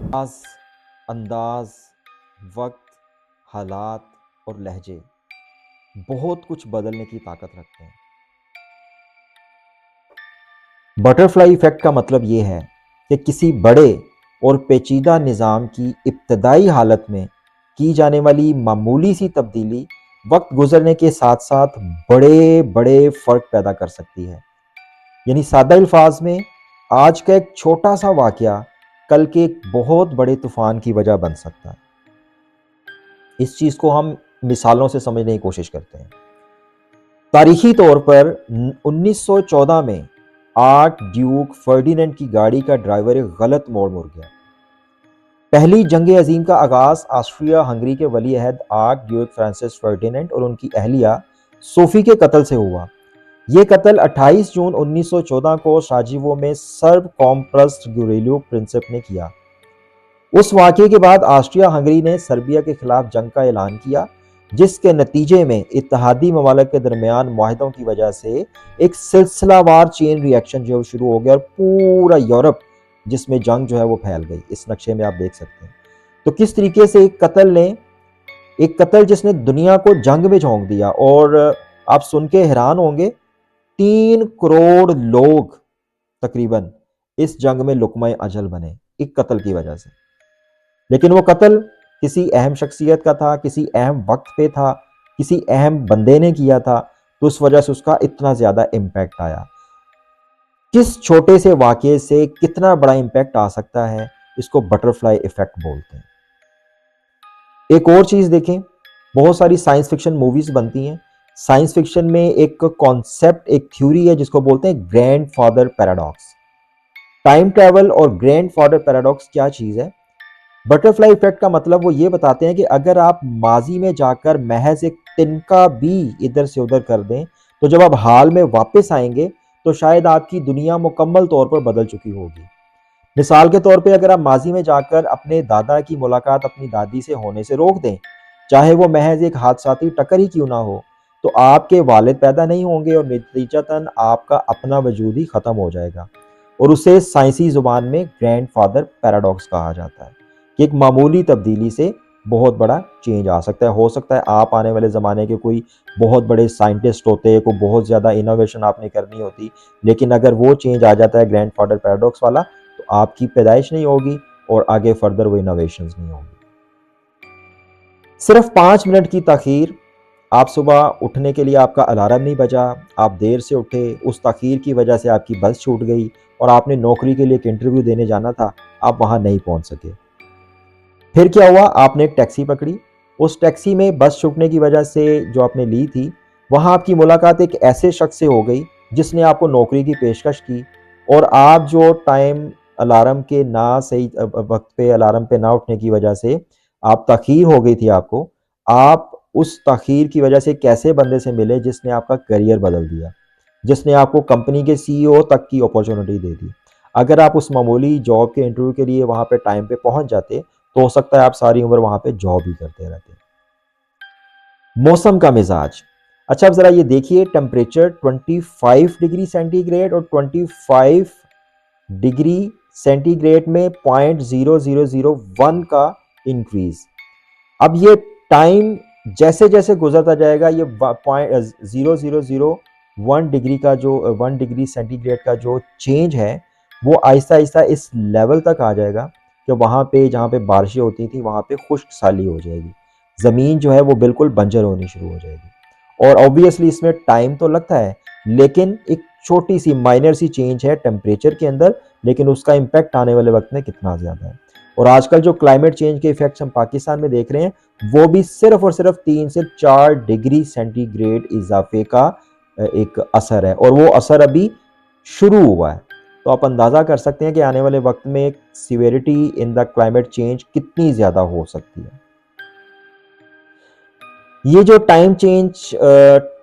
अंदाज अंदाज, वक्त, हालात और लहजे बहुत कुछ बदलने की ताकत रखते हैं। बटरफ्लाई इफेक्ट का मतलब ये है कि किसी बड़े और पेचीदा निज़ाम की इब्तदाई हालत में की जाने वाली मामूली सी तब्दीली वक्त गुजरने के साथ साथ बड़े बड़े फ़र्क पैदा कर सकती है। यानी सादा अल्फाज में आज का एक छोटा सा वाक़या कल के एक बहुत बड़े तूफ़ान की वजह बन सकता है। इस चीज़ को हम मिसालों से समझने की कोशिश करते हैं। तारीखी तौर पर 1914 में आर्क ड्यूक फर्डिनेंड की गाड़ी का ड्राइवर एक गलत मोड़ मुड़ गया। पहली जंग अजीम का आगाज ऑस्ट्रिया हंगरी के वली अहद आर्क ड्यूक फ्रांसिस फर्डिनेंड और उनकी अहलिया सोफी के कत्ल से हुआ। ये कत्ल 28 जून 1914 को साराजेवो में सर्ब कॉम्प्रस्ट गुरिल्ला प्रिंसिप ने किया। उस वाक़े के बाद ऑस्ट्रिया हंगरी ने सर्बिया के खिलाफ जंग का ऐलान किया, जिसके नतीजे में इत्तेहादी ममालिक के दरमियान मुआहदों की वजह से एक सिलसिलावार चेन रिएक्शन जो शुरू हो गया और पूरा यूरोप जिसमें जंग जो है वो फैल गई। इस नक्शे में आप देख सकते हैं तो किस तरीके से एक कत्ल जिसने दुनिया को जंग में झोंक दिया। और आप सुन के हैरान होंगे, 3 करोड़ लोग तकरीबन इस जंग में लुकमा अजल बने एक कत्ल की वजह से। लेकिन वो कत्ल किसी अहम शख्सियत का था, किसी अहम वक्त पे था, किसी अहम बंदे ने किया था, तो उस वजह से उसका इतना ज़्यादा इम्पैक्ट आया। किस छोटे से वाक़े से कितना बड़ा इम्पैक्ट आ सकता है, इसको बटरफ्लाई इफेक्ट बोलते हैं। एक और चीज़ देखें, बहुत सारी साइंस फिक्शन मूवीज़ बनती हैं। साइंस फिक्शन में एक कॉन्सेप्ट, एक थ्योरी है जिसको बोलते हैं ग्रैंडफादर पैराडॉक्स। टाइम ट्रैवल और ग्रैंडफादर पैराडॉक्स क्या चीज़ है? बटरफ्लाई इफेक्ट का मतलब वो ये बताते हैं कि अगर आप माजी में जाकर महज एक तिनका भी इधर से उधर कर दें, तो जब आप हाल में वापस आएंगे तो शायद आपकी दुनिया मुकम्मल तौर पर बदल चुकी होगी। मिसाल के तौर पे अगर आप माजी में जाकर अपने दादा की मुलाकात अपनी दादी से होने से रोक दें, चाहे वो महज एक हादसाती टक्कर ही क्यों ना हो, तो आपके वालिद पैदा नहीं होंगे और नतीजतन आपका अपना वजूद ही ख़त्म हो जाएगा। और उसे साइंसी ज़ुबान में ग्रैंडफादर पैराडॉक्स कहा जाता है कि एक मामूली तब्दीली से बहुत बड़ा चेंज आ सकता है। हो सकता है आप आने वाले ज़माने के कोई बहुत बड़े साइंटिस्ट होते, कोई बहुत ज़्यादा इनोवेशन आपने करनी होती, लेकिन अगर वो चेंज आ जाता है ग्रैंडफादर पैराडॉक्स वाला, तो आपकी पैदाइश नहीं होगी और आगे फर्दर वो इनोवेशंस नहीं होंगी। सिर्फ 5 मिनट की ताख़ीर, आप सुबह उठने के लिए आपका अलार्म नहीं बजा, आप देर से उठे, उस ताख़ीर की वजह से आपकी बस छूट गई और आपने नौकरी के लिए एक इंटरव्यू देने जाना था, आप वहाँ नहीं पहुँच सके। फिर क्या हुआ, आपने एक टैक्सी पकड़ी, उस टैक्सी में बस छूटने की वजह से जो आपने ली थी, वहाँ आपकी मुलाकात एक ऐसे शख्स से हो गई जिसने आपको नौकरी की पेशकश की। और आप जो टाइम अलार्म के ना सही वक्त पे अलार्म पे ना उठने की वजह से आप ताख़ीर हो गई थी आपको, आप उस ताख़ीर की वजह से एक ऐसे बंदे से मिले जिसने आपका करियर बदल दिया, जिसने आपको कंपनी के सीईओ तक की अपॉर्चुनिटी दे दी। अगर आप उस मामूली जॉब के इंटरव्यू के लिए वहाँ पे टाइम पे पहुँच जाते, तो हो सकता है आप सारी उम्र वहाँ पे जॉब ही करते रहते। मौसम का मिजाज, अच्छा अब ज़रा ये देखिए, टेम्परेचर 25 डिग्री सेंटीग्रेड और 25 डिग्री सेंटीग्रेड में 0.0001 का इंक्रीज। अब ये टाइम जैसे जैसे गुजरता जाएगा, ये 0.0001 डिग्री का जो 1 डिग्री सेंटीग्रेड का जो चेंज है, वो आहिस्ता आहिस्ता इस लेवल तक आ जाएगा कि वहाँ पे जहाँ पे बारिशें होती थी वहाँ पे खुश्क साली हो जाएगी, ज़मीन जो है वो बिल्कुल बंजर होनी शुरू हो जाएगी। और ऑब्वियसली इसमें टाइम तो लगता है, लेकिन एक छोटी सी माइनर सी चेंज है टेम्परेचर के अंदर, लेकिन उसका इम्पैक्ट आने वाले वक्त में कितना ज़्यादा है। और आजकल जो क्लाइमेट चेंज के इफेक्ट्स हम पाकिस्तान में देख रहे हैं, वो भी सिर्फ और सिर्फ 3 से 4 डिग्री सेंटीग्रेड इजाफे का एक असर है, और वो असर अभी शुरू हुआ है। तो आप अंदाज़ा कर सकते हैं कि आने वाले वक्त में severity in the climate change कितनी ज़्यादा हो सकती है। ये जो टाइम चेंज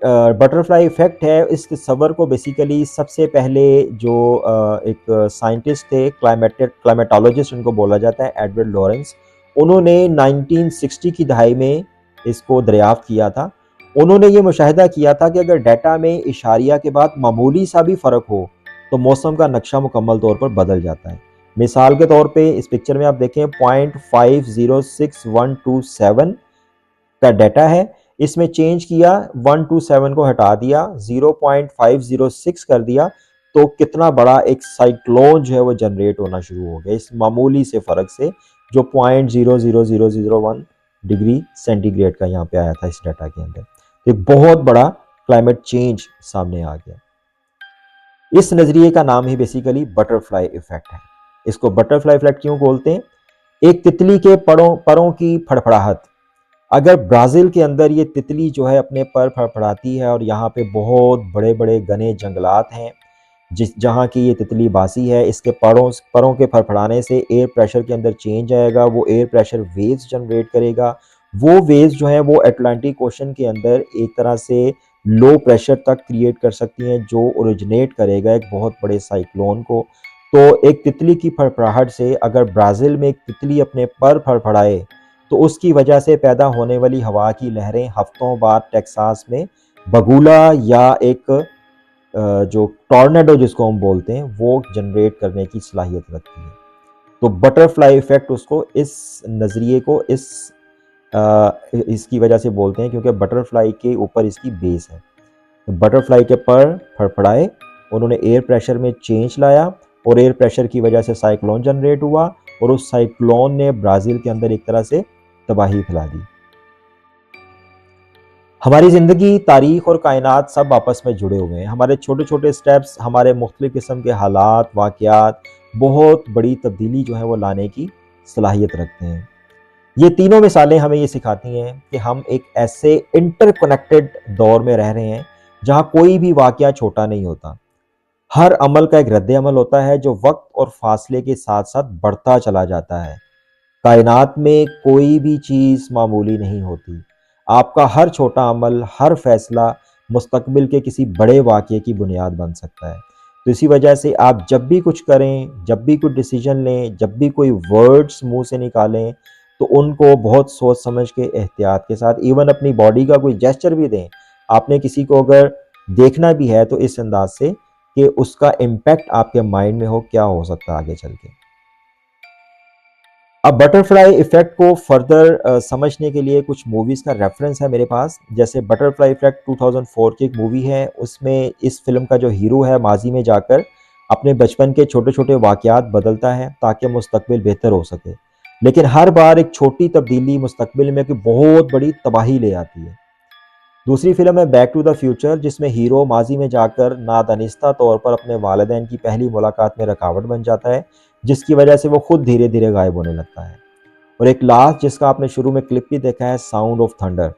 बटरफ्लाई इफेक्ट है, इस तस्वर को बेसिकली सबसे पहले जो एक साइंटिस्ट थे, क्लाइमेटोलॉजिस्ट उनको बोला जाता है, एडवर्ड लॉरेंस, उन्होंने 1960 की दहाई में इसको दरियाफ्त किया था। उन्होंने ये मुशाहिदा किया था कि अगर डाटा में इशारिया के बाद मामूली सा भी फ़र्क हो तो मौसम का नक्शा मुकम्मल तौर पर बदल जाता है। मिसाल के तौर पे इस पिक्चर में आप देखें 0.506127 का डाटा है, इसमें चेंज किया 127 को हटा दिया 0.506 कर दिया, तो कितना बड़ा एक साइक्लोन जो है वो जनरेट होना शुरू हो गया इस मामूली से फर्क से, जो 0.00001 डिग्री सेंटीग्रेड का यहाँ पे आया था इस डाटा के अंदर। तो एक बहुत बड़ा क्लाइमेट चेंज सामने आ गया। इस नजरिए का नाम ही बेसिकली बटरफ्लाई इफेक्ट है। इसको बटरफ्लाई इफेक्ट क्यों बोलते हैं? एक तितली के परों की फड़फड़ाहट, अगर ब्राजील के अंदर ये तितली जो है अपने पर फड़फड़ाती है और यहाँ पे बहुत बड़े बड़े घने जंगलात हैं जहाँ की ये तितली बासी है, इसके परों के फड़फड़ाने से एयर प्रेशर के अंदर चेंज आएगा, वो एयर प्रेशर वेव्स जनरेट करेगा। वो वेव्स जो है वो अटलांटिक ओशन के अंदर एक तरह से लो प्रेशर तक क्रिएट कर सकती हैं, जो ओरिजिनेट करेगा एक बहुत बड़े साइक्लोन को। तो एक तितली की फड़फड़ाहट से अगर ब्राज़ील में एक तितली अपने पर फड़फड़ाए तो उसकी वजह से पैदा होने वाली हवा की लहरें हफ्तों बाद टेक्सास में बगुला या एक जो टॉर्नेडो जिसको हम बोलते हैं वो जनरेट करने की सलाहियत रखती है। तो बटरफ्लाई इफेक्ट उसको इस नज़रिए को इसकी वजह से बोलते हैं क्योंकि बटरफ्लाई के ऊपर इसकी बेस है। तो बटरफ्लाई के पर फड़फड़ाए, उन्होंने एयर प्रेशर में चेंज लाया और एयर प्रेशर की वजह से साइक्लोन जनरेट हुआ और उस साइक्लोन ने ब्राज़ील के अंदर एक तरह से तबाही फैला दी। हमारी ज़िंदगी, तारीख और कायनात सब आपस में जुड़े हुए हैं। हमारे छोटे छोटे स्टेप्स, हमारे मुख्तलिफ किस्म के हालात, वाक़यात बहुत बड़ी तब्दीली जो है वो लाने की सलाहियत रखते हैं। ये तीनों मिसालें हमें ये सिखाती हैं कि हम एक ऐसे इंटरकनेक्टेड दौर में रह रहे हैं जहाँ कोई भी वाक़या छोटा नहीं होता। हर अमल का एक रद्द अमल होता है जो वक्त और फासले के साथ साथ बढ़ता चला जाता है। कायनात में कोई भी चीज़ मामूली नहीं होती। आपका हर छोटा अमल, हर फैसला मुस्तकबिल के किसी बड़े वाक़ये की बुनियाद बन सकता है। तो इसी वजह से आप जब भी कुछ करें, जब भी कोई डिसीजन लें, जब भी कोई वर्ड्स मुंह से निकालें, तो उनको बहुत सोच समझ के, एहतियात के साथ, इवन अपनी बॉडी का कोई जेस्चर भी दें। आपने किसी को अगर देखना भी है तो इस अंदाज से कि उसका इम्पैक्ट आपके माइंड में हो, क्या हो सकता है आगे चल के। अब बटरफ्लाई इफेक्ट को फर्दर समझने के लिए कुछ मूवीज़ का रेफरेंस है मेरे पास। जैसे बटरफ्लाई इफेक्ट 2004 की एक मूवी है, उसमें इस फिल्म का जो हीरो है माजी में जाकर अपने बचपन के छोटे छोटे वाक़यात बदलता है ताकि मुस्तकबिल बेहतर हो सके, लेकिन हर बार एक छोटी तब्दीली मुस्तकबिल में कोई बहुत बड़ी तबाही ले आती है। दूसरी फिल्म है बैक टू द फ्यूचर, जिसमें हीरो माजी में जाकर नादानिस्ता तौर पर अपने वालिदैन की पहली मुलाकात में रुकावट बन जाता है, जिसकी वजह से वो खुद धीरे धीरे गायब होने लगता है। और एक लास्ट जिसका आपने शुरू में क्लिप भी देखा है, साउंड ऑफ थंडर।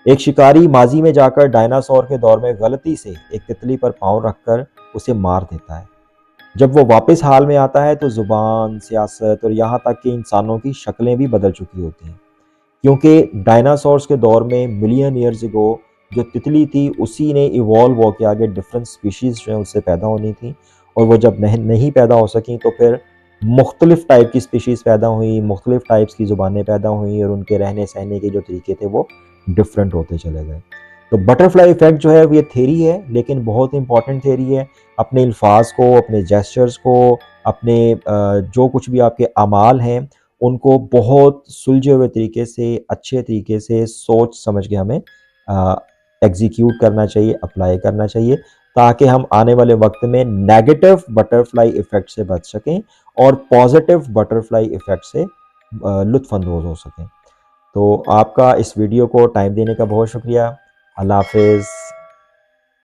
एक शिकारी माजी में जाकर डायनासोर के दौर में गलती से एक तितली पर पाँव रखकर उसे मार देता है। जब वो वापस हाल में आता है तो जुबान, सियासत और यहाँ तक कि इंसानों की शक्लें भी बदल चुकी होती हैं, क्योंकि डायनासोर्स के दौर में मिलियन ईयर्स अगो जो तितली थी उसी ने इवॉल्व होकर आगे डिफरेंट स्पीशीज़ जो है उससे पैदा होनी थी, और वो जब नहीं पैदा हो सकी तो फिर मुख्तलिफ टाइप की स्पीशीज़ पैदा हुई, मुख्तलिफ टाइप्स की ज़ुबानें पैदा हुई और उनके रहने सहने के जो तरीके थे वो डिफरेंट होते चले गए। तो बटरफ्लाई इफेक्ट जो है ये थेरी है, लेकिन बहुत इंपॉर्टेंट थेरी है। अपने अल्फाज को, अपने जेस्चर्स को, अपने जो कुछ भी आपके अमाल हैं उनको बहुत सुलझे हुए तरीके से, अच्छे तरीके से सोच समझ के हमें एग्जीक्यूट करना चाहिए, अप्लाई करना चाहिए, ताकि हम आने वाले वक्त में नेगेटिव बटरफ्लाई इफेक्ट से बच सकें और पॉजिटिव बटरफ्लाई इफेक्ट से लुत्फ़अंदोज़ हो सकें। तो आपका इस वीडियो को टाइम देने का बहुत शुक्रिया। अल्लाह हाफ़िज़।